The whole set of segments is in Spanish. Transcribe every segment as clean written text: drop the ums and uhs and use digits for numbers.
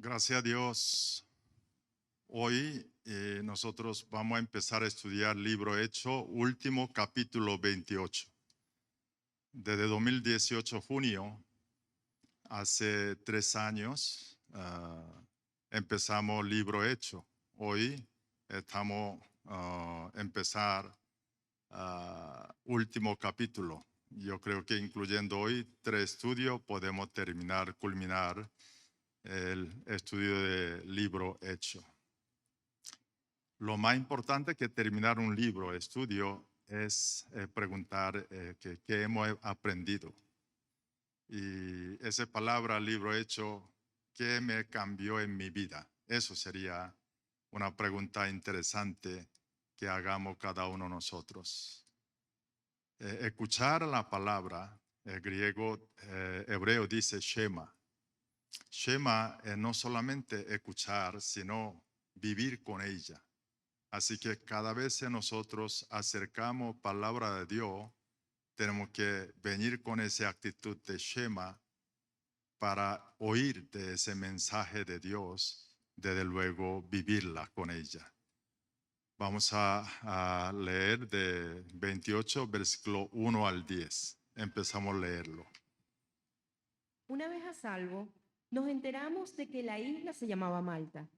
Gracias a Dios. Hoy nosotros vamos a empezar a estudiar libro Hecho, último capítulo 28. Desde 2018, junio, hace 3 años, empezamos libro Hecho. Hoy estamos empezar último capítulo. Yo creo que incluyendo hoy 3 estudios podemos culminar el estudio del libro Hecho. Lo más importante que terminar un libro, estudio, es preguntar qué hemos aprendido. Y esa palabra, libro Hecho, ¿qué me cambió en mi vida? Eso sería una pregunta interesante que hagamos cada uno de nosotros. Escuchar la palabra, el griego, hebreo dice Shema. Shema es no solamente escuchar, sino vivir con ella. Así que cada vez que nosotros acercamos palabra de Dios, tenemos que venir con esa actitud de Shema para oír de ese mensaje de Dios, desde luego vivirla con ella. Vamos a leer de 28, versículo 1 al 10. Empezamos a leerlo. Una vez a salvo, nos enteramos de que la isla se llamaba Malta.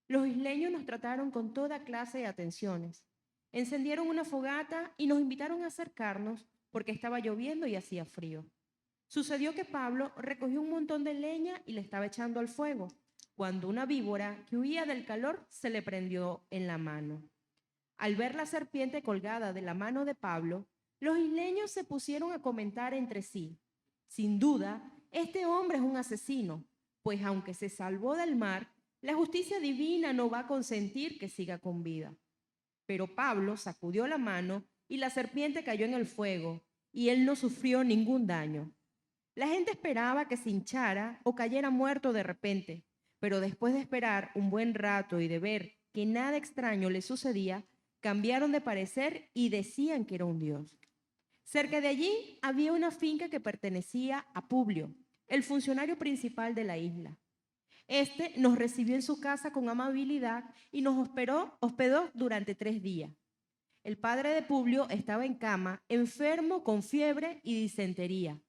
Los isleños nos trataron con toda clase de atenciones. Encendieron una fogata y nos invitaron a acercarnos porque estaba lloviendo y hacía frío. Sucedió que Pablo recogió un montón de leña y le estaba echando al fuego, cuando una víbora que huía del calor se le prendió en la mano. Al ver la serpiente colgada de la mano de Pablo, los isleños se pusieron a comentar entre sí. Sin duda, este hombre es un asesino, pues aunque se salvó del mar, la justicia divina no va a consentir que siga con vida. Pero Pablo sacudió la mano y la serpiente cayó en el fuego, y él no sufrió ningún daño. La gente esperaba que se hinchara o cayera muerto de repente, pero después de esperar un buen rato y de ver que nada extraño le sucedía, cambiaron de parecer y decían que era un dios. Cerca de allí había una finca que pertenecía a Publio, el funcionario principal de la isla. Este nos recibió en su casa con amabilidad y nos hospedó durante 3 días. El padre de Publio estaba en cama, enfermo con fiebre y disentería.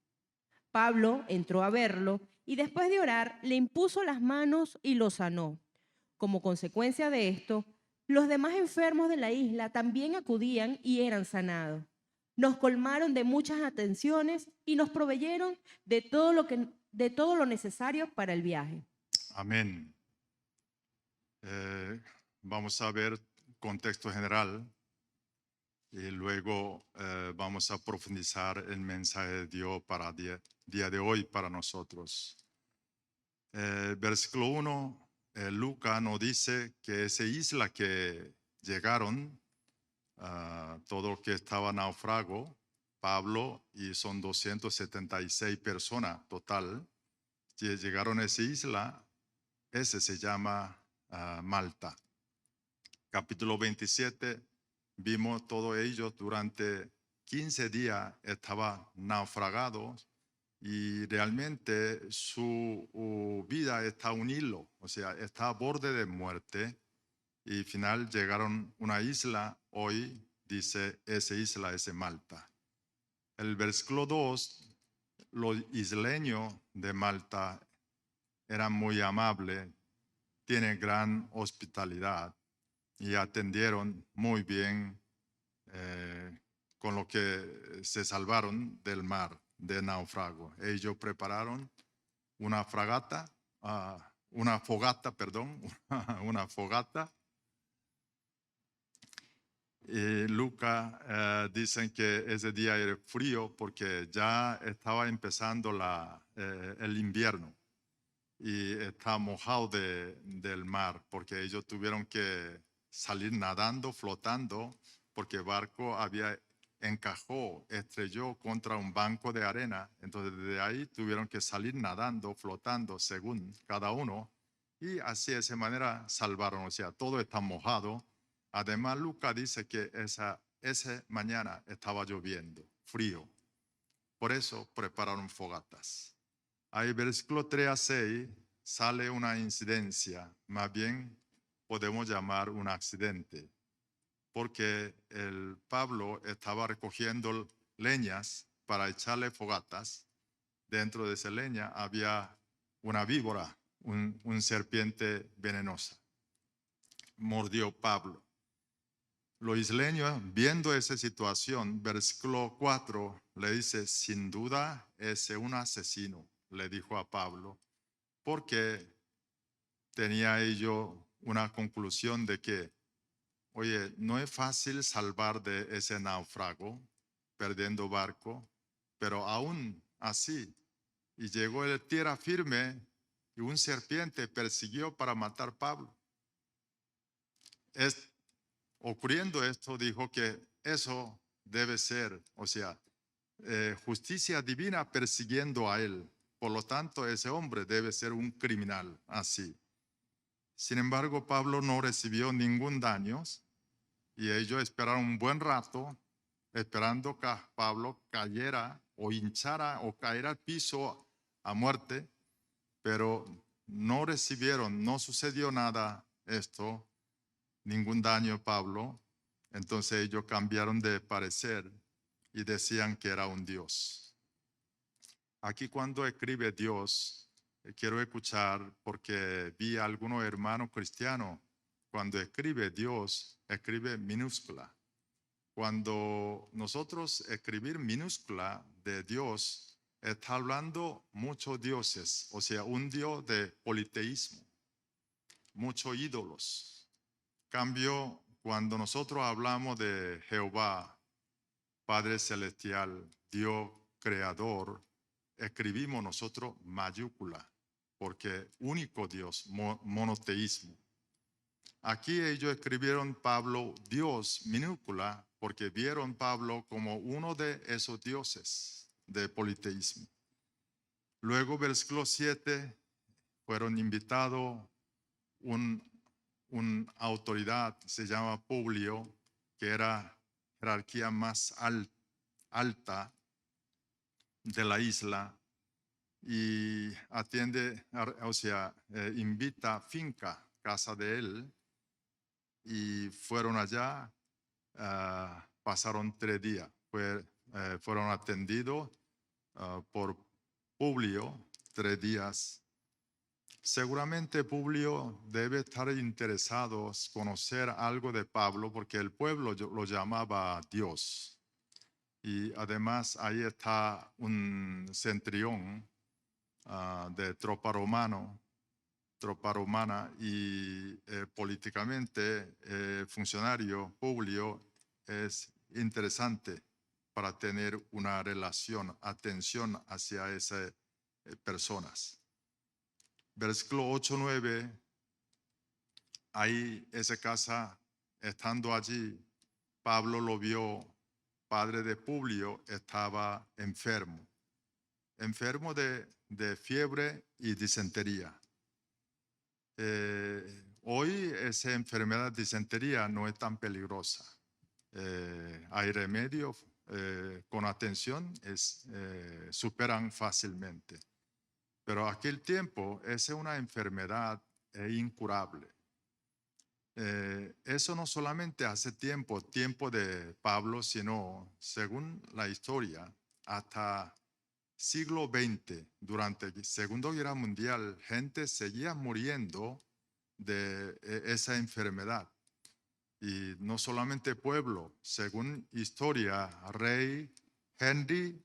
Pablo entró a verlo y después de orar le impuso las manos y lo sanó. Como consecuencia de esto, los demás enfermos de la isla también acudían y eran sanados. Nos colmaron de muchas atenciones y nos proveyeron de todo lo necesario para el viaje. Amén. Vamos a ver contexto general y luego vamos a profundizar el mensaje de Dios para el día de hoy para nosotros. Versículo 1, Lucas nos dice que esa isla que llegaron, todo que estaba náufrago, Pablo, y son 276 personas total, que llegaron a esa isla, ese se llama Malta. Capítulo 27, vimos todos ellos durante 15 días estaban naufragados y realmente su vida está a un hilo, o sea, está a borde de muerte y al final llegaron a una isla, hoy dice esa isla es Malta. El versículo 2, los isleños de Malta eran muy amables, tienen gran hospitalidad y atendieron muy bien con lo que se salvaron del mar, de naufrago. Ellos prepararon una fogata, una fogata. Y Lucas dicen que ese día era frío porque ya estaba empezando el invierno y está mojado del mar porque ellos tuvieron que salir nadando, flotando, porque el barco estrelló contra un banco de arena. Entonces de ahí tuvieron que salir nadando, flotando según cada uno y así de esa manera salvaron. O sea, todo está mojado. Además, Lucas dice que esa mañana estaba lloviendo, frío. Por eso prepararon fogatas. Ahí versículo 3 a 6 sale una incidencia, más bien podemos llamar un accidente, porque el Pablo estaba recogiendo leñas para echarle fogatas. Dentro de esa leña había una víbora, un serpiente venenosa. Mordió Pablo. Los isleños, viendo esa situación, versículo 4, le dice, sin duda es un asesino, le dijo a Pablo, porque tenía ello una conclusión de que, oye, no es fácil salvar de ese náufrago, perdiendo barco, pero aún así, y llegó el tierra firme y un serpiente persiguió para matar a Pablo. Ocurriendo esto, dijo que eso debe ser, o sea, justicia divina persiguiendo a él. Por lo tanto, ese hombre debe ser un criminal así. Sin embargo, Pablo no recibió ningún daño y ellos esperaron un buen rato esperando que Pablo cayera o hinchara o caera al piso a muerte, pero no recibieron, no sucedió nada esto, ningún daño a Pablo. Entonces ellos cambiaron de parecer y decían que era un Dios. Aquí cuando escribe Dios, quiero escuchar porque vi a algunos hermanos cristianos, cuando escribe Dios, escribe minúscula. Cuando nosotros escribir minúscula de Dios, está hablando muchos dioses, o sea, un Dios de politeísmo, muchos ídolos. Cambio, cuando nosotros hablamos de Jehová, Padre Celestial, Dios Creador, escribimos nosotros mayúscula, porque único Dios, monoteísmo. Aquí ellos escribieron Pablo Dios minúscula, porque vieron Pablo como uno de esos dioses de politeísmo. Luego, versículo 7, fueron invitados una autoridad, se llama Publio, que era jerarquía más alta de la isla, y atiende, o sea, invita finca, casa de él, y fueron allá, pasaron 3 días, fueron atendidos por Publio 3 días. Seguramente Publio debe estar interesado en conocer algo de Pablo porque el pueblo lo llamaba Dios. Y además ahí está un centurión de tropa romana y políticamente funcionario Publio es interesante para tener una relación, atención hacia esas personas. Versículo 8-9, ahí esa casa, estando allí, Pablo lo vio, padre de Publio, estaba enfermo de fiebre y disentería. Hoy esa enfermedad de disentería no es tan peligrosa. Hay remedio, con atención superan fácilmente. Pero aquel tiempo, esa es una enfermedad incurable. Eso no solamente hace tiempo de Pablo, sino, según la historia, hasta siglo XX, durante la Segunda Guerra Mundial, gente seguía muriendo de esa enfermedad. Y no solamente pueblo, según historia, rey Henry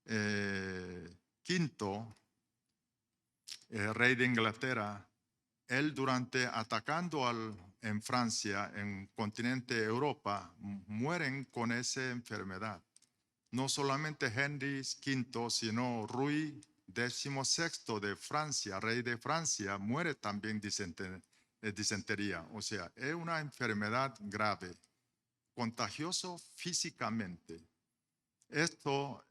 V, rey de Inglaterra, él atacando en Francia, en continente Europa, mueren con esa enfermedad. No solamente Henry V, sino Ruy XVI de Francia, rey de Francia, muere también de disentería. O sea, es una enfermedad grave, contagioso físicamente. Esto,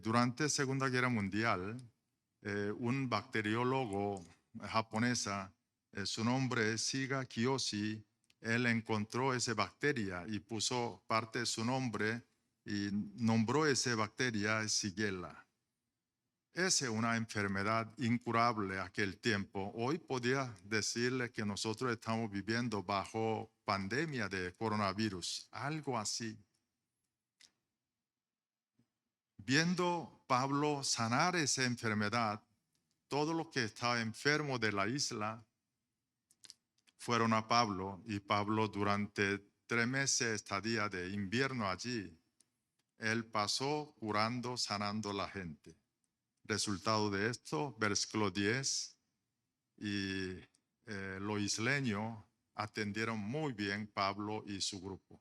durante la Segunda Guerra Mundial, un bacteriólogo japonesa, su nombre es Shiga Kiyoshi, él encontró esa bacteria y puso parte de su nombre y nombró esa bacteria Shigella. Esa es una enfermedad incurable aquel tiempo. Hoy podría decirle que nosotros estamos viviendo bajo pandemia de coronavirus, algo así. Viendo Pablo sanar esa enfermedad, todos los que estaban enfermos de la isla fueron a Pablo, y Pablo durante 3 meses estadía de invierno allí, él pasó curando, sanando a la gente. Resultado de esto, versículo 10, y los isleños atendieron muy bien Pablo y su grupo.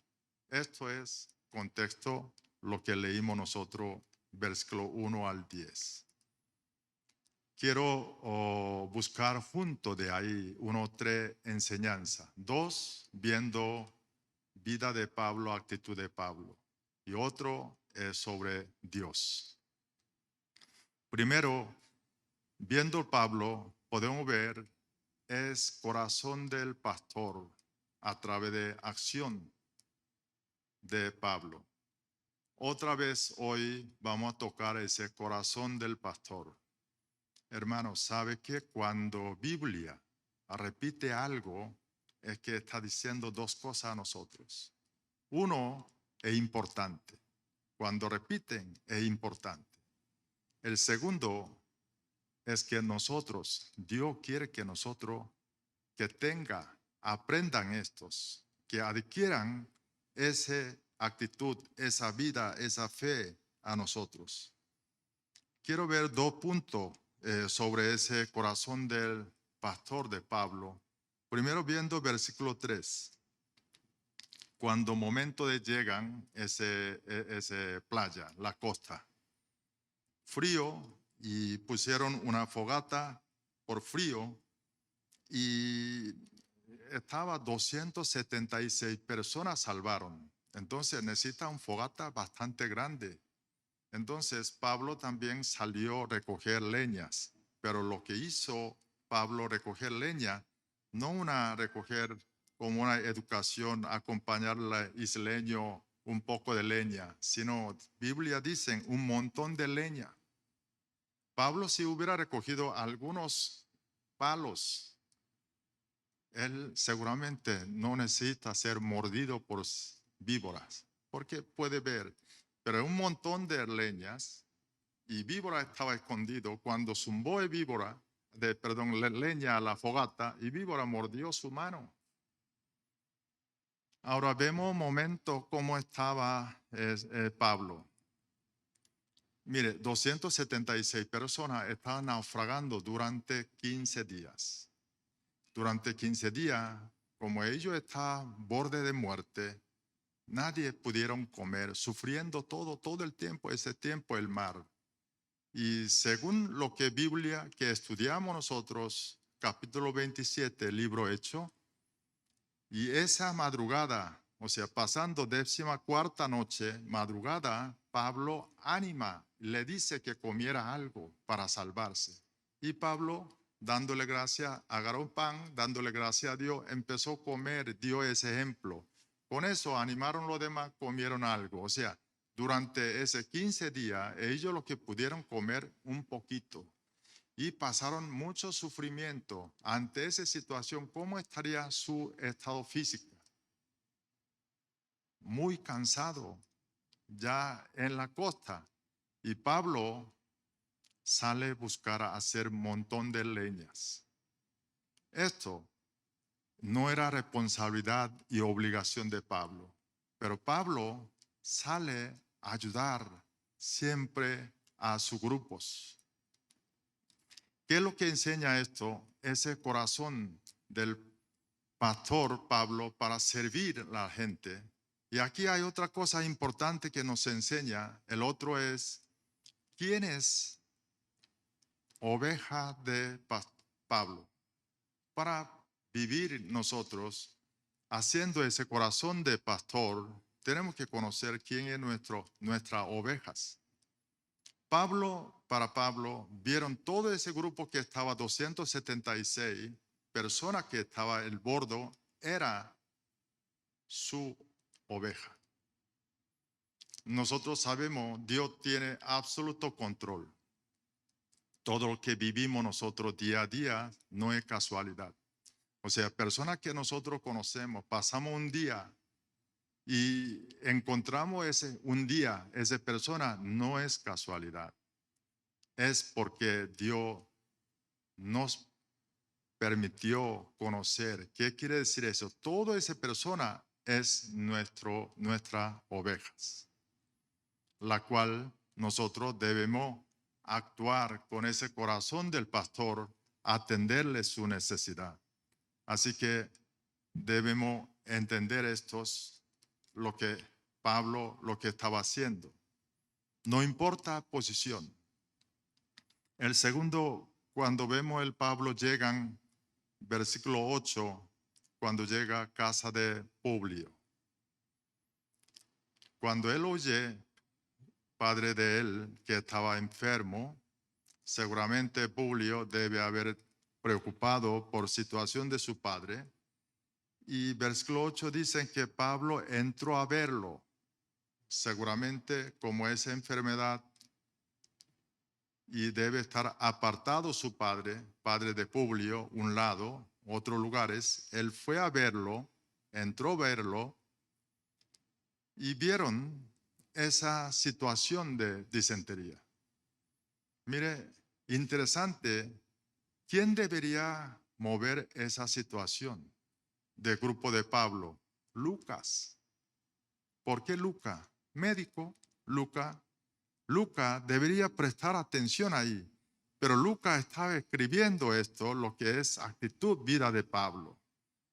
Esto es contexto, lo que leímos nosotros, versículo 1 al 10. Quiero buscar junto de ahí 3 enseñanzas. 2, viendo vida de Pablo, actitud de Pablo. Y otro es sobre Dios. Primero, viendo Pablo, podemos ver es corazón del pastor a través de acción de Pablo. Otra vez hoy vamos a tocar ese corazón del pastor. Hermano, ¿sabe que cuando Biblia repite algo es que está diciendo 2 cosas a nosotros? Uno, es importante. Cuando repiten, es importante. El segundo es que nosotros, Dios quiere que nosotros que aprendan estos, que adquieran esa actitud, esa vida, esa fe a nosotros. Quiero ver 2 puntos sobre ese corazón del pastor de Pablo. Primero viendo versículo 3. Cuando momento de llegan ese playa, la costa. Frío, y pusieron una fogata por frío, y estaba 276 personas salvaron. Entonces necesita una fogata bastante grande. Entonces Pablo también salió a recoger leñas, pero lo que hizo Pablo recoger leña, no recoger como una educación, acompañar al isleño un poco de leña, sino Biblia dice un montón de leña. Pablo, si hubiera recogido algunos palos, él seguramente no necesita ser mordido por víboras, porque puede ver, pero un montón de leñas, y víbora estaba escondido. Cuando zumbó leña a la fogata, y víbora mordió su mano. Ahora vemos un momento cómo estaba Pablo. Mire, 276 personas estaban naufragando durante 15 días. Durante 15 días, como ellos estaban borde de muerte, nadie pudieron comer, sufriendo todo el tiempo, ese tiempo el mar. Y según lo que Biblia que estudiamos nosotros, capítulo 27, libro Hecho, y esa madrugada, o sea, pasando 14ª noche, madrugada, Pablo anima, le dice que comiera algo para salvarse. Y Pablo, dándole gracias, agarró un pan, dándole gracias a Dios, empezó a comer, dio ese ejemplo. Con eso animaron los demás, comieron algo. O sea, durante ese 15 días, ellos lo que pudieron comer un poquito. Y pasaron mucho sufrimiento. Ante esa situación, ¿cómo estaría su estado físico? Muy cansado, ya en la costa. Y Pablo sale a buscar a hacer un montón de leñas. Esto no era responsabilidad y obligación de Pablo, pero Pablo sale a ayudar siempre a sus grupos. ¿Qué es lo que enseña esto? Ese corazón del pastor Pablo para servir a la gente. Y aquí hay otra cosa importante que nos enseña. El otro es, ¿quién es oveja de Pablo? Para vivir nosotros haciendo ese corazón de pastor, tenemos que conocer quién es nuestras ovejas. Para Pablo, vieron todo ese grupo que estaba 276 personas que estaba el bordo, era su oveja. Nosotros sabemos, Dios tiene absoluto control. Todo lo que vivimos nosotros día a día no es casualidad. O sea, personas que nosotros conocemos, pasamos un día y encontramos un día, esa persona no es casualidad. Es porque Dios nos permitió conocer. ¿Qué quiere decir eso? Toda esa persona es nuestras ovejas, la cual nosotros debemos actuar con ese corazón del pastor, atenderle su necesidad. Así que debemos entender lo que Pablo, lo que estaba haciendo. No importa posición. El segundo, cuando vemos el Pablo llegan, versículo 8, cuando llega a casa de Publio. Cuando él oye, padre de él, que estaba enfermo, seguramente Publio debe haber preocupado por situación de su padre. Y versículo 8 dicen que Pablo entró a verlo. Seguramente como esa enfermedad y debe estar apartado su padre de Publio, un lado, otros lugares. Él fue a verlo, entró a verlo y vieron esa situación de disentería. Mire, interesante, ¿quién debería mover esa situación del grupo de Pablo? Lucas. ¿Por qué Lucas? Médico, Lucas debería prestar atención ahí, pero Lucas estaba escribiendo esto, lo que es actitud, vida de Pablo.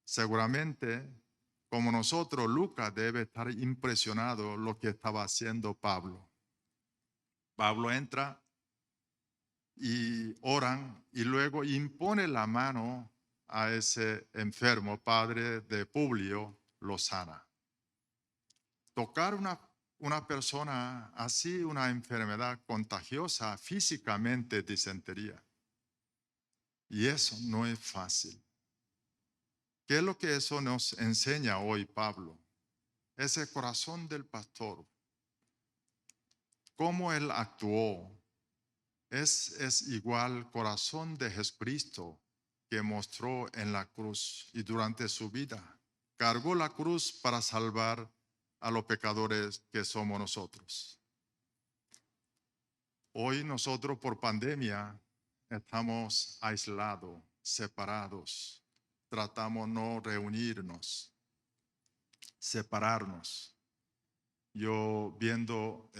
Seguramente, como nosotros, Lucas debe estar impresionado lo que estaba haciendo Pablo. Pablo entra y oran y luego impone la mano a ese enfermo, padre de Publio, lo sana. Tocar una persona así, una enfermedad contagiosa, físicamente disentería. Y eso no es fácil. ¿Qué es lo que eso nos enseña hoy Pablo? Ese corazón del pastor, cómo él actuó, es igual corazón de Jesucristo que mostró en la cruz y durante su vida. Cargó la cruz para salvar a los pecadores que somos nosotros. Hoy nosotros por pandemia estamos aislados, separados. Tratamos no reunirnos, separarnos. Yo viendo,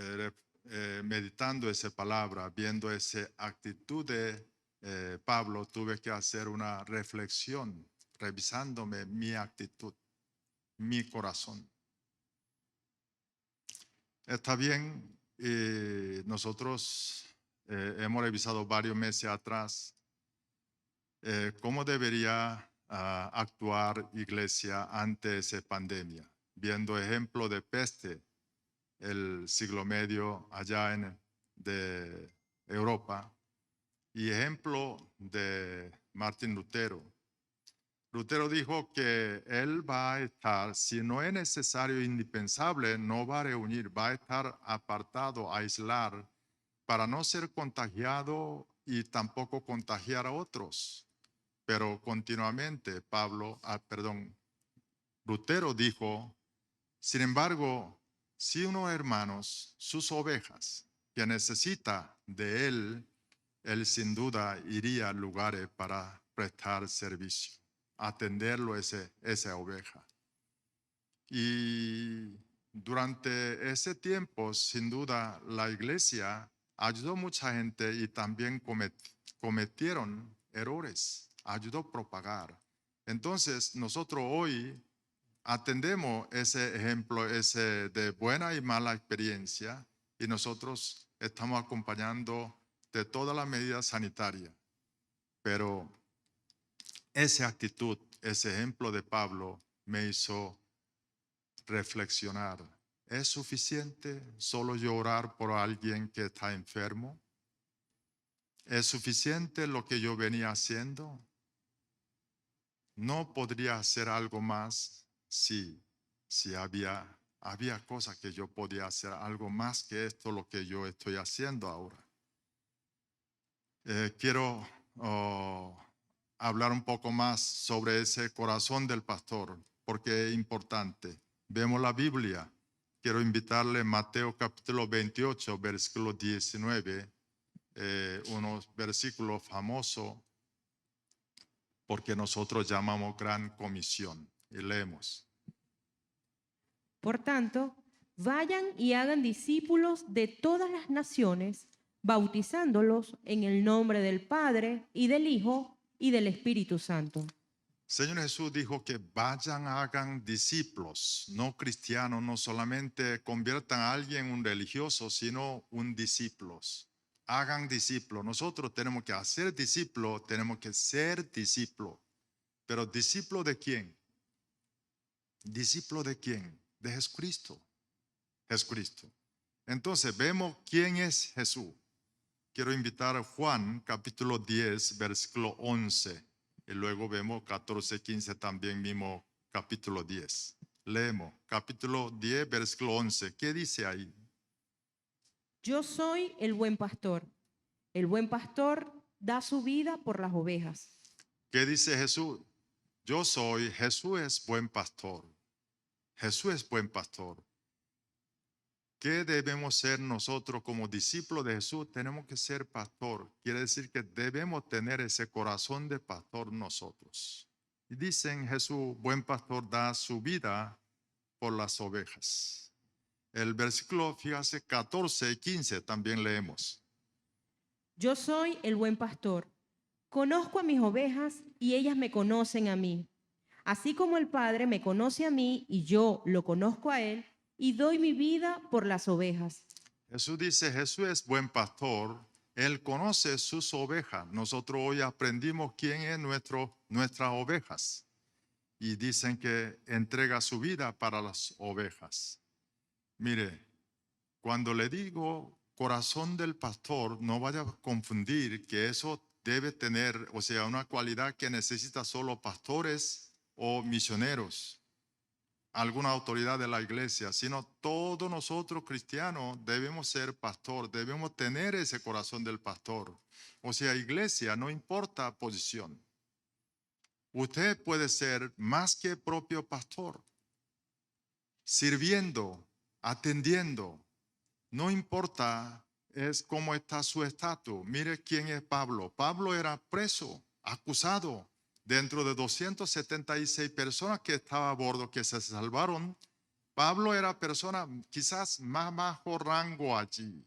meditando esa palabra, viendo esa actitud de Pablo, tuve que hacer una reflexión, revisándome mi actitud, mi corazón. Está bien, nosotros hemos revisado varios meses atrás cómo debería actuar iglesia ante esa pandemia, viendo ejemplo de peste, el siglo medio allá de Europa, y ejemplo de Martín Lutero. Lutero dijo que él va a estar, si no es necesario, indispensable, no va a reunir, va a estar apartado, aislar, para no ser contagiado y tampoco contagiar a otros. Pero continuamente Lutero dijo, sin embargo, si unos hermanos, sus ovejas, que necesita de él sin duda iría a lugares para prestar servicio, atenderlo esa oveja. Y durante ese tiempo, sin duda, la iglesia ayudó a mucha gente y también cometieron errores, ayudó a propagar. Entonces, nosotros hoy atendemos ese ejemplo, ese de buena y mala experiencia, y nosotros estamos acompañando de todas las medidas sanitarias. Pero esa actitud, ese ejemplo de Pablo me hizo reflexionar. ¿Es suficiente solo yo orar por alguien que está enfermo? ¿Es suficiente lo que yo venía haciendo? ¿No podría hacer algo más? Sí, había cosas que yo podía hacer, algo más que esto, lo que yo estoy haciendo ahora. Quiero hablar un poco más sobre ese corazón del pastor, porque es importante. Vemos la Biblia. Quiero invitarle a Mateo capítulo 28, versículo 19, unos versículos famosos, porque nosotros llamamos gran comisión. Y leemos. Por tanto, vayan y hagan discípulos de todas las naciones, bautizándolos en el nombre del Padre y del Hijo y del Espíritu Santo. Señor Jesús dijo que vayan, hagan discípulos, no cristianos, no solamente conviertan a alguien en un religioso, sino un discípulo. Hagan discípulos. Nosotros tenemos que hacer discípulos, tenemos que ser discípulos. Pero ¿discípulo de quién? ¿Discípulo de quién? De Jesucristo. Jesucristo. Entonces vemos quién es Jesús. Quiero invitar a Juan capítulo 10, versículo 11. Y luego vemos 14, 15 también mismo capítulo 10. Leemos capítulo 10, versículo 11. ¿Qué dice ahí? Yo soy el buen pastor. El buen pastor da su vida por las ovejas. ¿Qué dice Jesús? Yo soy, Jesús es buen pastor. Jesús es buen pastor. ¿Qué debemos ser nosotros como discípulos de Jesús? Tenemos que ser pastor. Quiere decir que debemos tener ese corazón de pastor nosotros. Y dicen Jesús, buen pastor, da su vida por las ovejas. El versículo, fíjate, 14 y 15 también leemos. Yo soy el buen pastor. Conozco a mis ovejas y ellas me conocen a mí. Así como el Padre me conoce a mí y yo lo conozco a él y doy mi vida por las ovejas. Jesús dice, Jesús es buen pastor. Él conoce sus ovejas. Nosotros hoy aprendimos quién es nuestras ovejas. Y dicen que entrega su vida para las ovejas. Mire, cuando le digo corazón del pastor, no vaya a confundir que eso debe tener, o sea, una cualidad que necesita solo pastores o misioneros, alguna autoridad de la iglesia, sino todos nosotros cristianos debemos ser pastor, debemos tener ese corazón del pastor. O sea, iglesia, no importa posición. Usted puede ser más que propio pastor, sirviendo, atendiendo. No importa es cómo está su estatus. Mire quién es Pablo. Pablo era preso, acusado. Dentro de 276 personas que estaban a bordo que se salvaron, Pablo era persona quizás más bajo rango allí.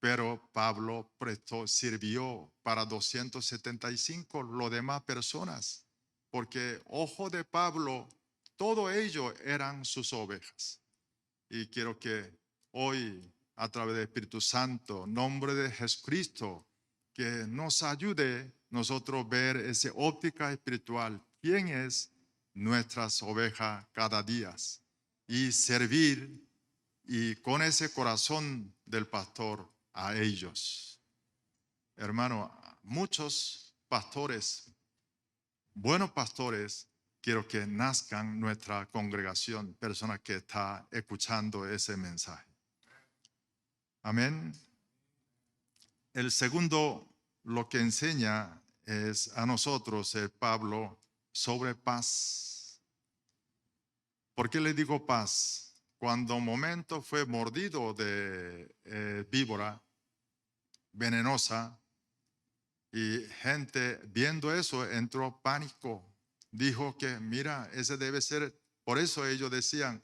Pero Pablo sirvió para 275 los demás personas. Porque ojo de Pablo, todo ello eran sus ovejas. Y quiero que hoy, a través del Espíritu Santo, nombre de Jesucristo, que nos ayude nosotros ver esa óptica espiritual, quién es nuestras ovejas cada día, y servir y con ese corazón del pastor a ellos. Hermano, muchos pastores, buenos pastores, quiero que nazcan nuestra congregación, personas que están escuchando ese mensaje. Amén. El segundo, lo que enseña es a nosotros, Pablo, sobre paz. ¿Por qué le digo paz? Cuando un momento fue mordido de víbora venenosa y gente viendo eso entró pánico. Dijo que, mira, ese debe ser, por eso ellos decían,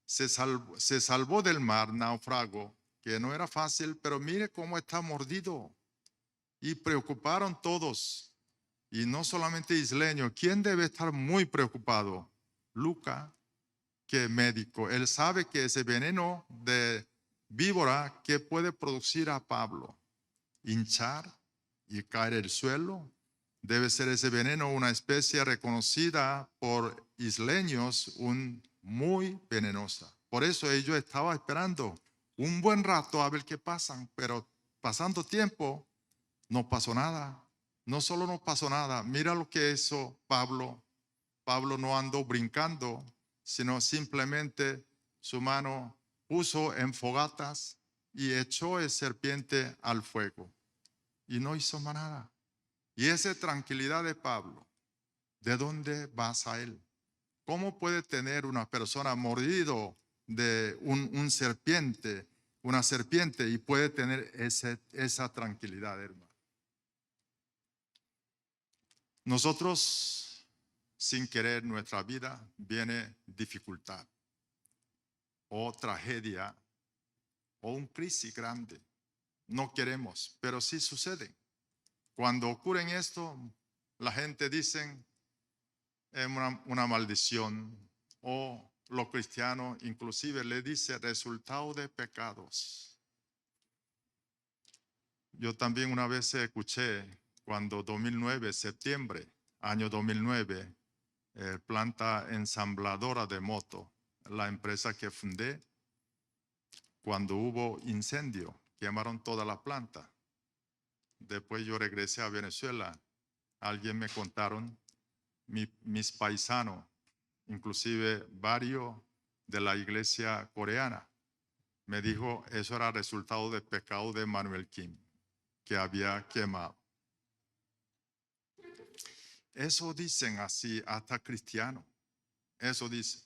se salvó del mar, naufrago, que no era fácil, pero mire cómo está mordido. Y preocuparon todos, y no solamente isleños. ¿Quién debe estar muy preocupado? Lucas, que es médico. Él sabe que ese veneno de víbora que puede producir a Pablo, hinchar y caer el suelo. Debe ser ese veneno una especie reconocida por isleños, muy venenosa. Por eso ellos estaban esperando un buen rato a ver qué pasan, pero pasando tiempo no pasó nada. No solo no pasó nada, mira lo que hizo Pablo. Pablo no andó brincando, sino simplemente su mano puso en fogatas y echó el serpiente al fuego. y no hizo más nada. Y esa tranquilidad de Pablo, ¿de dónde basa él? ¿Cómo puede tener una persona mordido de una serpiente y puede tener esa tranquilidad, hermano? Nosotros, sin querer, nuestra vida viene dificultad o tragedia o un crisis grande. No queremos, pero sí sucede. Cuando ocurren esto, la gente dice es una maldición, o los cristianos inclusive le dice resultado de pecados. Yo también una vez escuché cuando 2009, septiembre, año 2009, planta ensambladora de moto, la empresa que fundé, cuando hubo incendio, quemaron toda la planta. Después yo regresé a Venezuela, alguien me contaron, mis paisanos, inclusive varios de la iglesia coreana, me dijo eso era resultado del pecado de Manuel Kim, que había quemado. Eso dicen así hasta cristianos. Eso dice.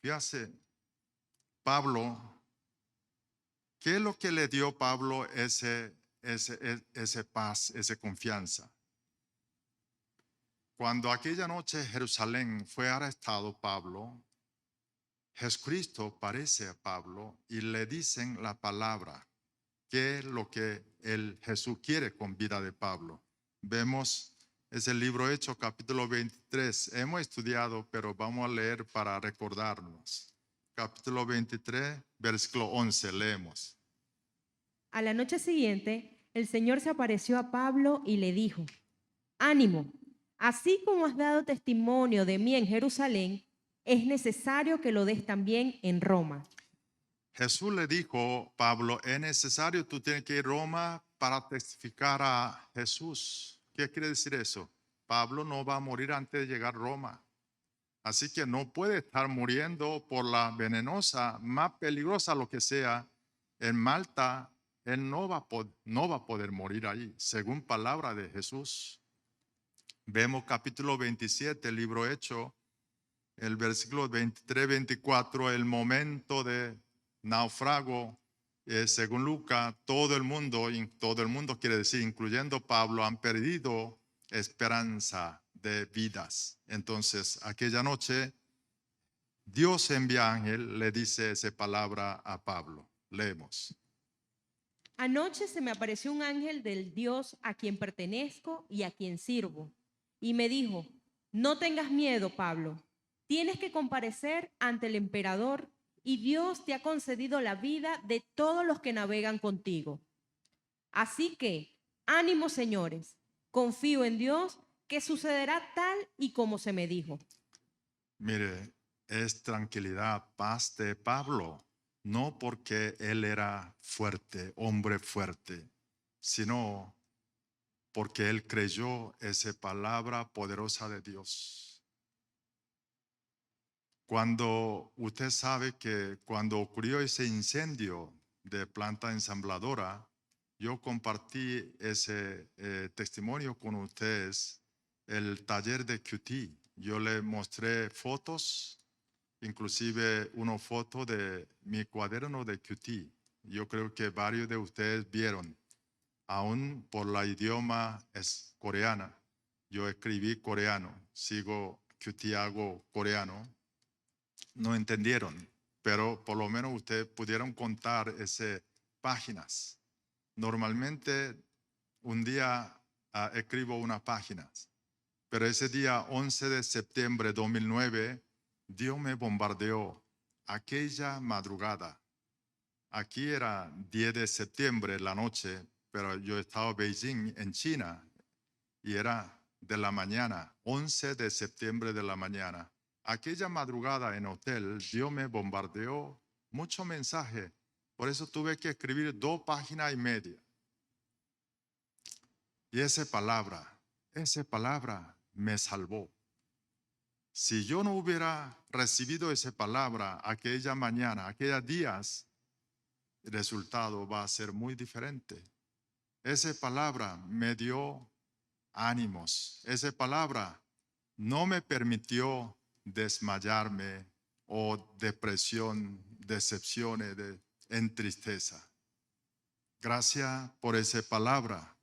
Fíjate, Pablo, ¿qué es lo que le dio Pablo ese paz, esa confianza? Cuando aquella noche en Jerusalén fue arrestado Pablo, Jesucristo aparece a Pablo y le dicen la palabra, que es lo que Jesús quiere con vida de Pablo. Vemos ese libro Hechos, capítulo 23. Hemos estudiado, pero vamos a leer para recordarnos. Capítulo 23, versículo 11, leemos. A la noche siguiente, el Señor se apareció a Pablo y le dijo: Ánimo, así como has dado testimonio de mí en Jerusalén, es necesario que lo des también en Roma. Jesús le dijo, Pablo, es necesario, tú tienes que ir a Roma para testificar a Jesús. ¿Qué quiere decir eso? Pablo no va a morir antes de llegar a Roma. Así que no puede estar muriendo por la venenosa, más peligrosa, lo que sea. En Malta, él no va a poder morir ahí, según palabra de Jesús. Vemos capítulo 27, el libro Hecho, el versículo 23, 24, el momento de naufrago. Según Lucas, todo el mundo quiere decir, incluyendo Pablo, han perdido esperanza de vidas. Entonces, aquella noche, Dios envía ángel, le dice esa palabra a Pablo. Leemos. Anoche se me apareció un ángel del Dios a quien pertenezco y a quien sirvo, y me dijo: no tengas miedo, Pablo, tienes que comparecer ante el emperador y Dios te ha concedido la vida de todos los que navegan contigo. Así que, ánimo, señores, confío en Dios que sucederá tal y como se me dijo. Mire, es tranquilidad, paz de Pablo, no porque él era fuerte, hombre fuerte, sino porque él creyó esa palabra poderosa de Dios. Cuando usted sabe que cuando ocurrió ese incendio de planta ensambladora, yo compartí ese testimonio con ustedes, el taller de QT. Yo le mostré fotos, inclusive una foto de mi cuaderno de QT. Yo creo que varios de ustedes vieron, aún por la idioma es coreana. Yo escribí coreano, sigo QT, hago coreano. No entendieron, pero por lo menos ustedes pudieron contar esas páginas. Normalmente un día escribo unas páginas, pero ese día 11 de septiembre de 2009, Dios me bombardeó aquella madrugada. Aquí era 10 de septiembre, la noche, pero yo estaba en Beijing, en China, y era de la mañana, 11 de septiembre de la mañana. Aquella madrugada en hotel, Dios me bombardeó mucho mensaje. Por eso tuve que escribir 2 páginas y media. Y esa palabra me salvó. Si yo no hubiera recibido esa palabra aquella mañana, aquellos días, el resultado va a ser muy diferente. esa palabra me dio ánimos. Esa palabra no me permitió desmayarme o depresión, decepciones, en tristeza. Gracias por esa palabra.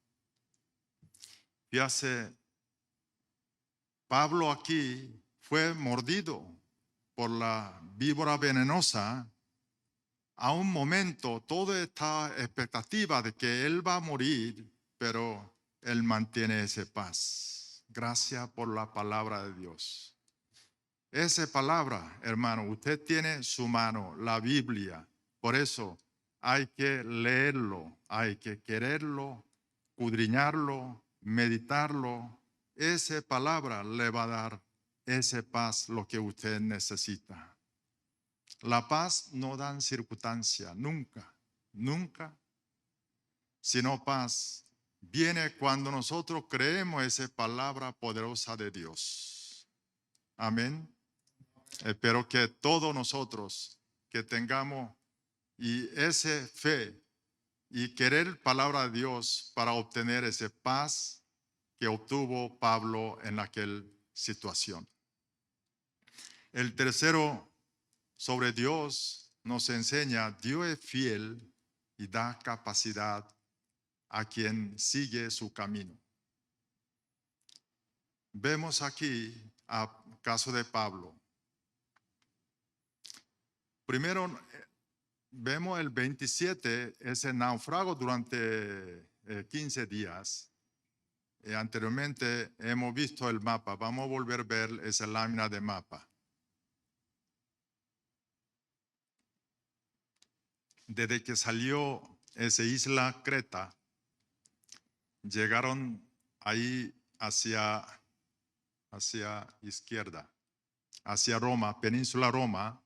Fíjate, Pablo aquí fue mordido por la víbora venenosa. A un momento, toda esta expectativa de que él va a morir, pero él mantiene esa paz. Gracias por la palabra de Dios. Esa palabra, hermano, usted tiene su mano, la Biblia. Por eso hay que leerlo, hay que quererlo, escudriñarlo, meditarlo. Esa palabra le va a dar esa paz, lo que usted necesita. La paz no da circunstancia, nunca, nunca. Sino paz viene cuando nosotros creemos esa palabra poderosa de Dios. Amén. Espero que todos nosotros que tengamos y esa fe y querer palabra de Dios para obtener esa paz que obtuvo Pablo en aquella situación. El tercero sobre Dios nos enseña, Dios es fiel y da capacidad a quien sigue su camino. Vemos aquí a caso de Pablo. Primero, vemos el 27, ese naufrago durante 15 días. Anteriormente hemos visto el mapa. Vamos a volver a ver esa lámina de mapa. Desde que salió esa isla Creta, llegaron ahí hacia izquierda, hacia Roma, península Roma.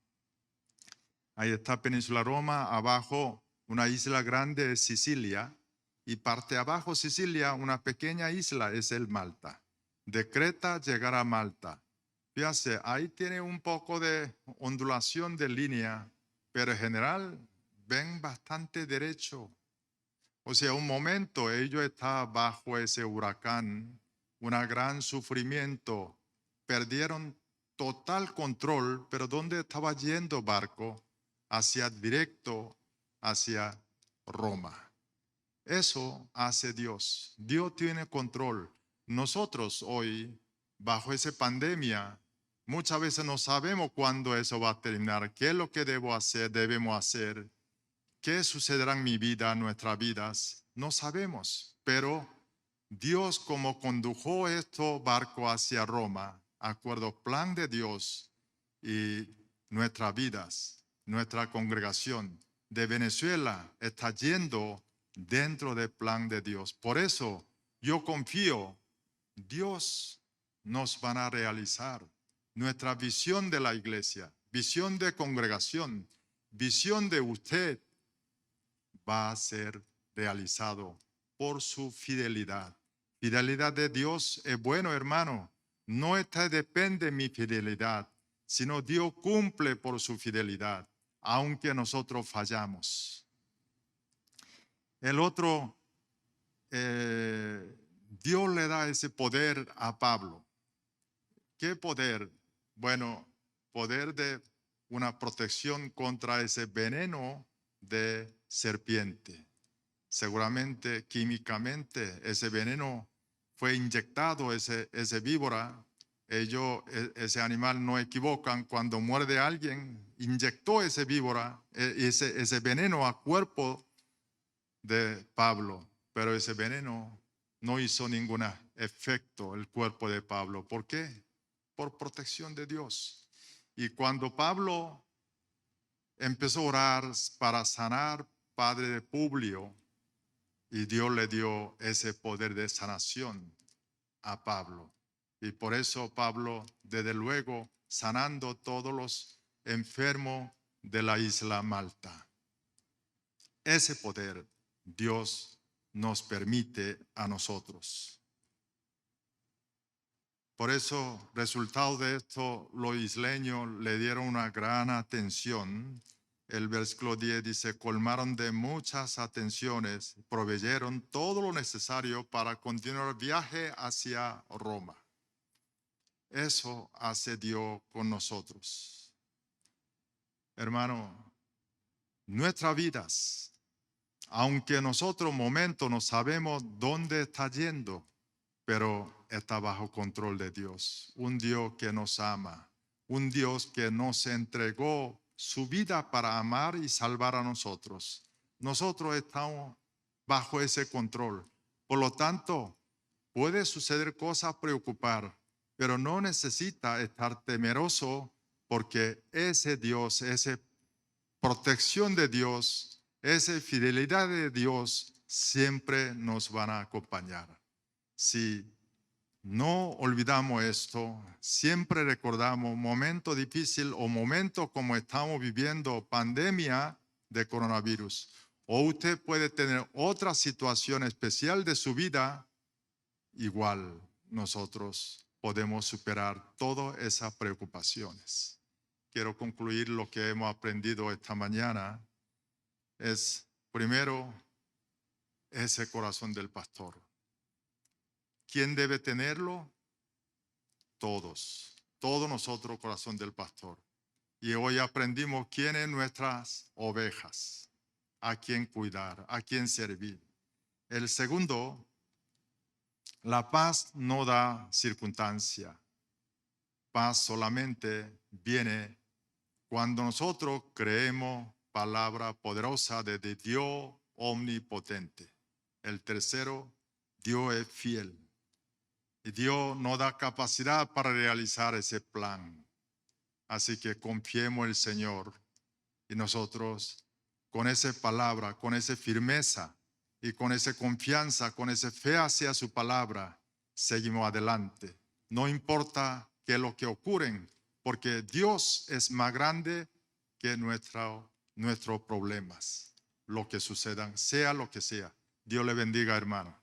Ahí está península Roma, abajo una isla grande es Sicilia y parte abajo Sicilia, una pequeña isla es el Malta. De Creta llegar a Malta. Fíjate, ahí tiene un poco de ondulación de línea, pero en general ven bastante derecho. O sea, un momento ellos estaban bajo ese huracán, un gran sufrimiento, perdieron total control, pero ¿dónde estaba yendo barco? Directo hacia Roma. Eso hace Dios. Dios tiene control. Nosotros hoy, bajo esa pandemia, muchas veces no sabemos cuándo eso va a terminar, qué es lo que debemos hacer. ¿Qué sucederá en mi vida, en nuestras vidas? No sabemos, pero Dios como condujo este barco hacia Roma, acuerdo al plan de Dios y nuestras vidas, nuestra congregación de Venezuela está yendo dentro del plan de Dios. Por eso yo confío, Dios nos va a realizar nuestra visión de la iglesia, visión de congregación, visión de usted, va a ser realizado por su fidelidad. Fidelidad de Dios es bueno, hermano. No depende de mi fidelidad, sino Dios cumple por su fidelidad, aunque nosotros fallamos. El otro, Dios le da ese poder a Pablo. ¿Qué poder? Bueno, poder de una protección contra ese veneno de serpiente. Seguramente químicamente ese veneno fue inyectado, ese víbora. Ese animal no equivocan, cuando muerde a alguien, inyectó ese víbora, ese veneno a cuerpo de Pablo, pero ese veneno no hizo ningún efecto el cuerpo de Pablo. ¿Por qué? Por protección de Dios. Y cuando Pablo empezó a orar para sanar padre de Publio, y Dios le dio ese poder de sanación a Pablo. Y por eso Pablo, desde luego, sanando todos los enfermos de la isla Malta. Ese poder Dios nos permite a nosotros. Por eso, resultado de esto, los isleños le dieron una gran atención El versículo 10 dice, colmaron de muchas atenciones, proveyeron todo lo necesario para continuar el viaje hacia Roma. Eso hace Dios con nosotros. Hermano, nuestras vidas, aunque nosotros momento no sabemos dónde está yendo, pero está bajo control de Dios. Un Dios que nos ama, un Dios que nos entregó su vida para amar y salvar a nosotros. Nosotros estamos bajo ese control. Por lo tanto, puede suceder cosas preocupar, pero no necesita estar temeroso porque ese Dios, esa protección de Dios, esa fidelidad de Dios siempre nos van a acompañar. Si no olvidamos esto, siempre recordamos momentos difíciles o momentos como estamos viviendo, pandemia de coronavirus. O usted puede tener otra situación especial de su vida, igual nosotros podemos superar todas esas preocupaciones. Quiero concluir lo que hemos aprendido esta mañana. Es primero ese corazón del pastor. ¿Quién debe tenerlo? Todos nosotros, corazón del pastor. Y hoy aprendimos quién es nuestras ovejas, a quién cuidar, a quién servir. El segundo, la paz no da circunstancia. Paz solamente viene cuando nosotros creemos palabra poderosa de Dios omnipotente. El tercero, Dios es fiel. Y Dios nos da capacidad para realizar ese plan. Así que confiemos en el Señor y nosotros con esa palabra, con esa firmeza y con esa confianza, con esa fe hacia su palabra, seguimos adelante. No importa qué es lo que ocurre, porque Dios es más grande que nuestros problemas. Lo que sucedan, sea lo que sea. Dios le bendiga, hermano.